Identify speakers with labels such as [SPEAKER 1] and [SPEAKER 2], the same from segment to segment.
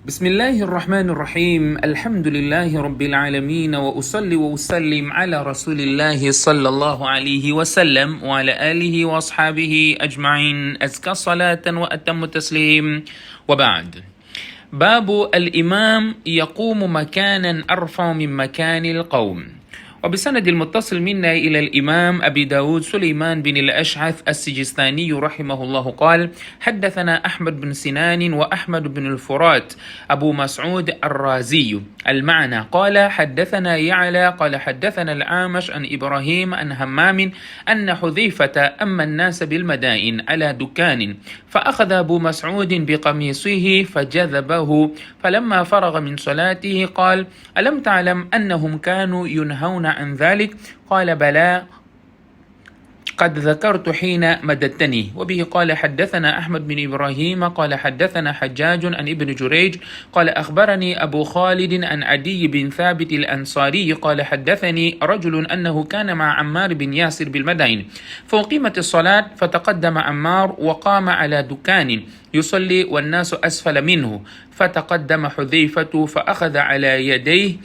[SPEAKER 1] بسم الله الرحمن الرحيم الحمد لله رب العالمين وأصلي وأسلم على رسول الله صلى الله عليه وسلم وعلى آله وأصحابه أجمعين أزكى صلاة وأتم تسليم وبعد. باب الإمام يقوم مكانا أرفع من مكان القوم. وبسند المتصل منا إلى الإمام أبي داود سليمان بن الأشعث السجستاني رحمه الله قال: حدثنا أحمد بن سنان وأحمد بن الفرات أبو مسعود الرازي المعنى قال: حدثنا يعلى قال: حدثنا الأعمش عن إبراهيم عن همام أن حذيفة أما الناس بالمدائن على دكان فأخذ أبو مسعود بقميصه فجذبه، فلما فرغ من صلاته قال: ألم تعلم أنهم كانوا ينهون عن ذلك؟ قال: بلى، قد ذكرت حين مددتني. وبه قال: حدثنا أحمد بن إبراهيم قال: حدثنا حجاج عن ابن جريج قال: أخبرني أبو خالد عن عدي بن ثابت الأنصاري قال: حدثني رجل أنه كان مع عمار بن ياسر بالمدائن، فأقيمت الصلاة فتقدم عمار وقام على دكان يصلي والناس أسفل منه، فتقدم حذيفة فأخذ على يديه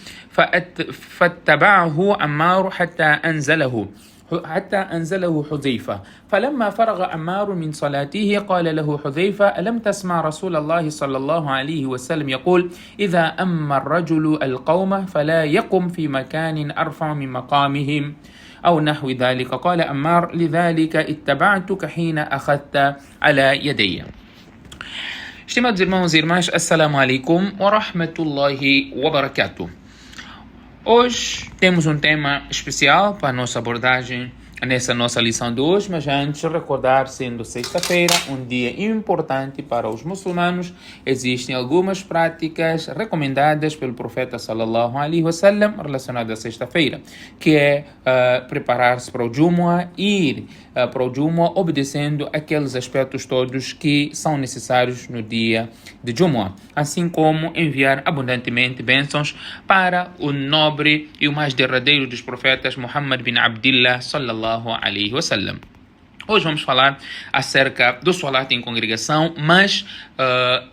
[SPEAKER 1] فاتبعه عمار حتى أنزله حذيفة، فلما فرغ عمار من صلاته قال له حذيفة: ألم تسمع رسول الله صلى الله عليه وسلم يقول: إذا أما الرجل القوم فلا يقم في مكان أرفع من مقامهم، أو نحو ذلك. قال عمار: لذلك اتبعتك حين أخذت على يدي. Estimados irmãos e irmãs, Assalamu alaikum wa rahmatullahi wa barakatuh. Hoje temos um tema especial para a nossa abordagem nessa nossa lição de hoje, mas antes recordar, sendo sexta-feira um dia importante para os muçulmanos, existem algumas práticas recomendadas pelo profeta sallallahu alaihi wasallam relacionadas à sexta-feira, que é preparar-se para o Jumu'ah, ir para o Jumu'ah obedecendo aqueles aspectos todos que são necessários no dia de Jumu'ah, assim como enviar abundantemente bênçãos para o nobre e o mais derradeiro dos profetas, Muhammad bin Abdillah sallallahu alaihi wasallam. Hoje vamos falar acerca do salat em congregação, mas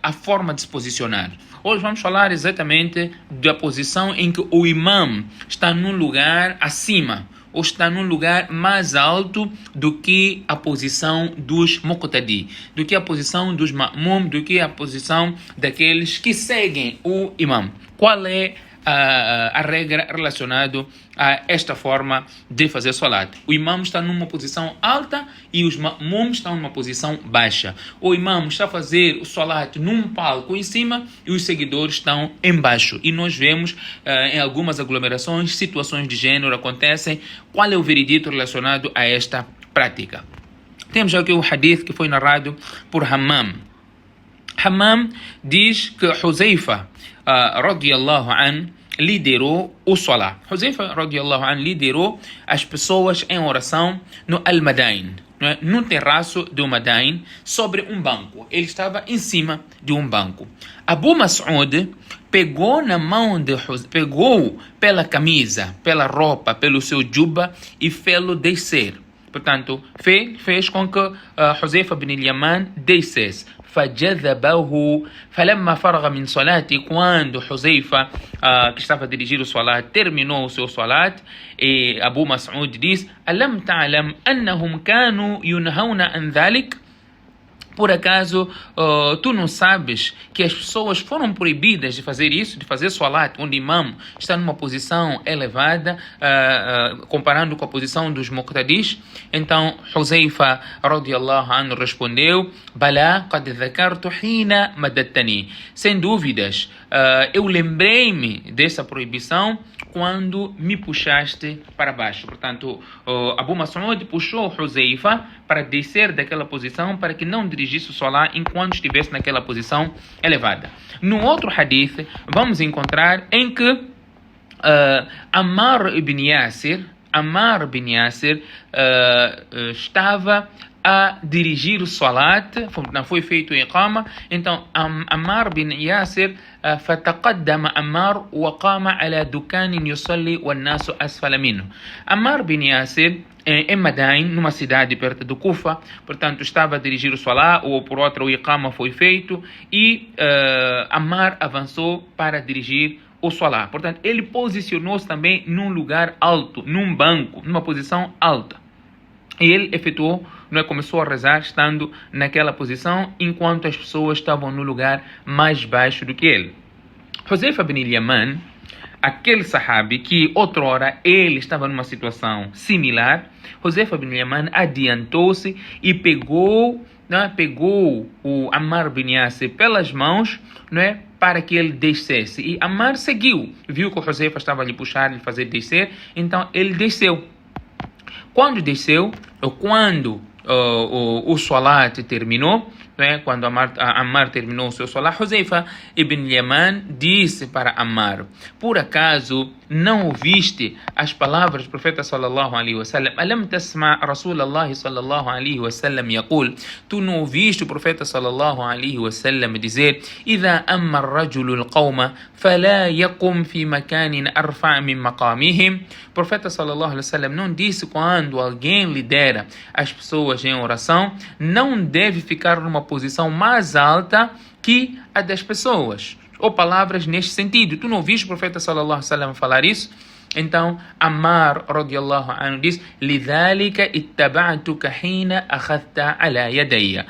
[SPEAKER 1] a forma de se posicionar. Hoje vamos falar exatamente da posição em que o imam está num lugar acima, ou está num lugar mais alto do que a posição dos muqtadi, do que a posição dos ma'mum, do que a posição daqueles que seguem o imam. Qual é a regra relacionada a esta forma de fazer salat? O imam está numa posição alta e os ma'mum estão numa posição baixa. O imam está a fazer o salat num palco em cima e os seguidores estão embaixo. E nós vemos em algumas aglomerações situações de gênero acontecem. Qual é o veredito relacionado a esta prática? Temos aqui o hadith que foi narrado por Hammam. Hammam diz que Huzaifa radiyallahu an liderou o salat. Huzaifa radiyallahu an liderou as pessoas em oração no Al-Madain, no terraço do Madain, sobre um banco. Ele estava em cima de um banco. Abu Mas'ud pegou na mão de Huzaifa, pegou pela camisa, pela roupa, pelo seu juba e fê-lo descer. Portanto, fez com que Huzaifa bin al-Yaman descesse. فجذبه فلما فرغ من صلاته, quando Huzaifa que estava a dirigir o salat terminou o seu salat, e Abu Mas'ud diz: ألم تعلم أنهم كانوا ينهون عن ذلك? Por acaso tu não sabes que as pessoas foram proibidas de fazer isso, de fazer salat, onde o imam está numa posição elevada, comparando com a posição dos muqtadis? Então Huzaifa radiyallahu anhu respondeu: Bala, qad dhakartu hina madattani. Sem dúvidas, eu lembrei-me dessa proibição quando me puxaste para baixo. Portanto, Abu Mas'ud puxou Huzaifa para descer daquela posição, para que não dirigisse o salat enquanto estivesse naquela posição elevada. No outro hadith, vamos encontrar em que Ammar bin Yasir estava a dirigir o salat, não foi feito o iqama. Então Ammar bin Yasir فتقدم عمار وقام على دكان يصلي والناس أسفل منه. Ammar bin Yasir em Madain, numa cidade perto do Kufa. Portanto, estava a dirigir o Salah, ou por outra o Iqama foi feito, e Ammar avançou para dirigir o Salah. Portanto, ele posicionou-se também num lugar alto, num banco, numa posição alta. E ele efetuou, começou a rezar estando naquela posição, enquanto as pessoas estavam no lugar mais baixo do que ele. Huzaifa bin Yaman, aquele sahabi que outrora ele estava numa situação similar, Huzaifa bin Yaman adiantou-se e pegou o Ammar bin Yasir pelas mãos, para que ele descesse. E Ammar seguiu, viu que o Huzaifa estava a lhe puxar, lhe fazer descer, então ele desceu. Quando desceu, quando o Salat terminou, quando Ammar terminou o seu Salat, Huzaifa ibn Yaman disse para Ammar: por acaso não ouviste as palavras do profeta sallallahu alaihi wasallam? Alam tasma Rasulallah sallallahu alaihi wasallam yaqul? Tu não ouviste o profeta sallallahu alaihi wasallam dizer: idha amma ar-rajulu al-qawma fala yaqum fi makanin arfa' min maqamihim? O profeta sallallahu alaihi wasallam não disse quando alguém lidera as pessoas em oração, não deve ficar numa posição mais alta que a das pessoas. Ou palavras neste sentido. Tu não ouviste o profeta sallallahu alaihi wasallam falar isso? Então, Ammar radiyallahu anhu diz: lidhalika ittaba'tuka hina akhadta ala yadayya.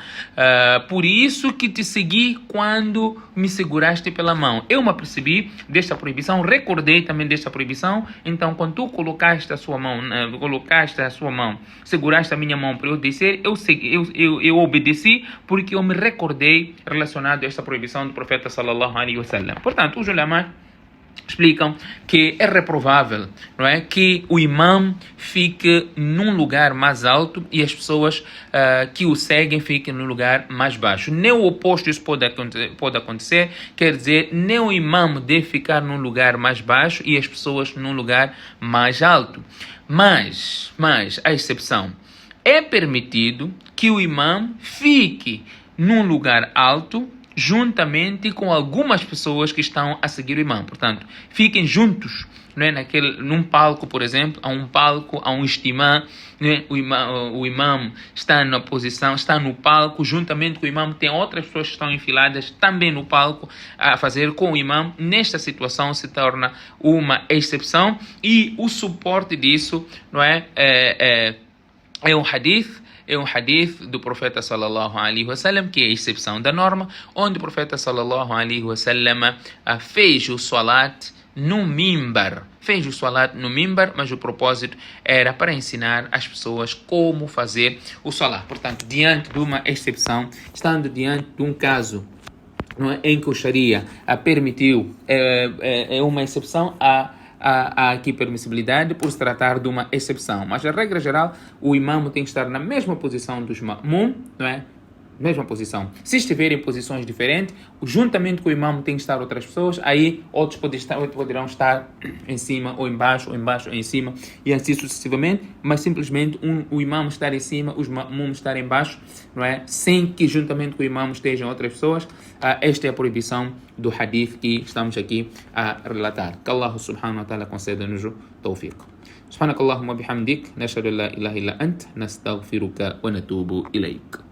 [SPEAKER 1] Por isso que te segui quando me seguraste pela mão. Eu me apercebi desta proibição, recordei também desta proibição. Então, quando tu colocaste a sua mão, seguraste a minha mão para eu descer, eu obedeci, porque eu me recordei relacionado a esta proibição do profeta sallallahu alaihi wasallam. Portanto, os ulama explicam que é reprovável, que o imam fique num lugar mais alto e as pessoas que o seguem fiquem num lugar mais baixo. Nem o oposto isso pode acontecer, quer dizer, nem o imam deve ficar num lugar mais baixo e as pessoas num lugar mais alto. Mas a exceção, é permitido que o imam fique num lugar alto juntamente com algumas pessoas que estão a seguir o imam. Portanto, fiquem juntos, num palco, por exemplo, há um istimã, o imam está na posição, está no palco, juntamente com o imam tem outras pessoas que estão enfiladas também no palco a fazer com o imam. Nesta situação se torna uma exceção, e o suporte disso é um hadith. É um hadith do profeta sallallahu alaihi wasallam, que é a exceção da norma, onde o profeta sallallahu alaihi wasallam fez o salat no mimbar. Mas o propósito era para ensinar as pessoas como fazer o salat. Portanto, diante de uma exceção, estando diante de um caso em que o Sharia permitiu, é uma exceção há aqui permissibilidade por se tratar de uma exceção. Mas a regra geral, o imam tem que estar na mesma posição dos ma'mum, mesma posição. Se estiver em posições diferentes, juntamente com o imam tem que estar outras pessoas, aí outros poderão estar em cima ou embaixo ou em cima, e assim sucessivamente, mas simplesmente o imam estar em cima, os ma'mum estar embaixo, sem que juntamente com o imam estejam outras pessoas. Esta é a proibição do hadith que estamos aqui a relatar. Que Allah subhanahu wa ta'ala conceda-nos o tawfiq. Subhanakallahumma bihamdik, nashhadu an la ilaha illa ant, nastaghfiruka wa natubu ilayk.